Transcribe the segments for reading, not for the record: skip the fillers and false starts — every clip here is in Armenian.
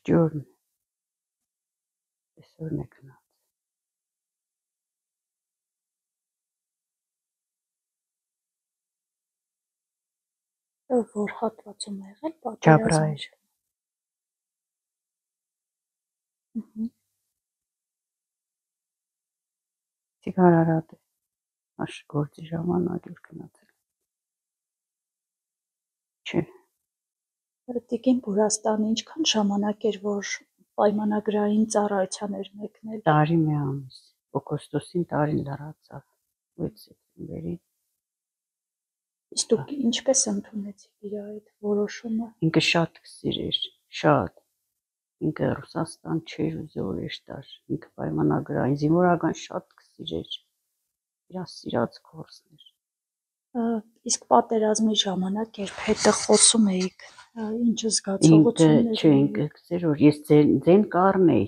Ջուրն այսօրն է գնաց։ Որ հատվածում է եղել Ջաբրայել։ Ցիգարարատ է աշխատի ժամանակ էր գնացել։ Չէ։ Տիկին Բուրաստանը ինչքան ժամանակ էր, որ պայմանագրային ծառայության էր մեկնել։ Տարի մի ամիս, օգոստոսին տարին լրացավ 8 սեպտեմբերի։ Իսկ դուք ինչպես ընդունեցիք իր այդ որոշումը։ Ինքը շատ կսիրեր, շատ։ Ինքը Ռուսաստան չէր ուզում որ տար, ինքը պայմանագրային զինվորական շատ կսիրեր։ Իր սիրած գործն էր։ Իսկ պատերազմի ժամանակ երբ հետը խոսում էիք, ինչ Ինքը զգացողություններ չէ, ինքը կսեր որ ես ձեն կառնեի,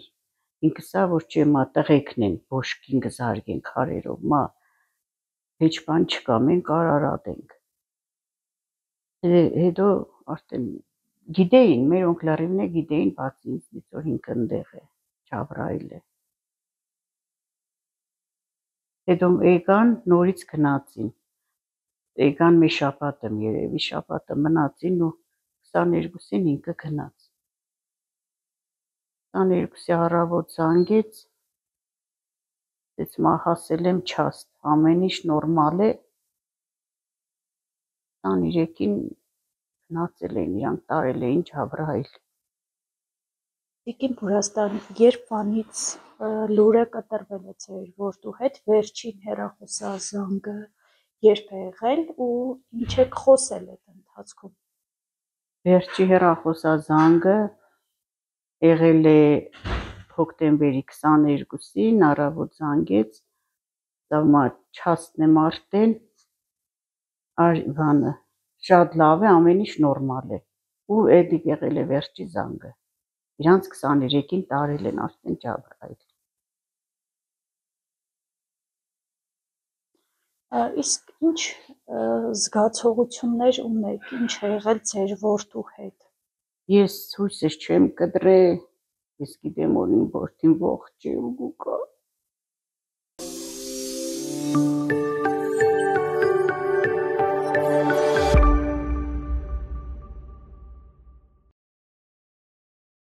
ինքը սա որ չէ մա տղեկն են բոշկին կզարգեն քարերով, մա հեչ բան չկա, մենք Արարատ ենք։ Հետո արդեն գիտեին, մեր օնկլարիվն է գիտեին, բացի ինձնից որ ինքը ընդեղ է, Ջաբրայել է։ Հետո եկան, նորից գնացին։ Եկան մի շաբաթը երևի, շաբաթը մնացին ու 22-ին ինքը գնաց։ 22-ի առավոտ զանգեց, դες մա հասել եմ չաստ, ամեն ինչ նորմալ է։ 23-ին գնացել էին, իրանք տարել էին Ջաբրայել։ Տիկին Բուրաստան, երբ անից լուրը կտրվել է ձեր որդու հետ, վերջին հեռախոսազանգը երբ է եղել ու ինչ եք խոսել այդ ընթացքում։ Վերջի հեռախոսազանգը եղել է հոկտեմբերի 22-ին, առավոտ զանգեց, դավմա չաստնը մարտեն, բանը, շատ լավ է, ամեն ինչ նորմալ է։ Ու էդ եղել է վերջի զանգը։ Իրանց 23-ին տարել են արդեն Ջաբրայել։ Իսկ ինչ զգացողություններ ունեք, ինչ է եղել ձեր որդու հետ։ Ես հույսս չեմ կտրել, ես գիտեմ որ իմ որդին ողջ է ու կա։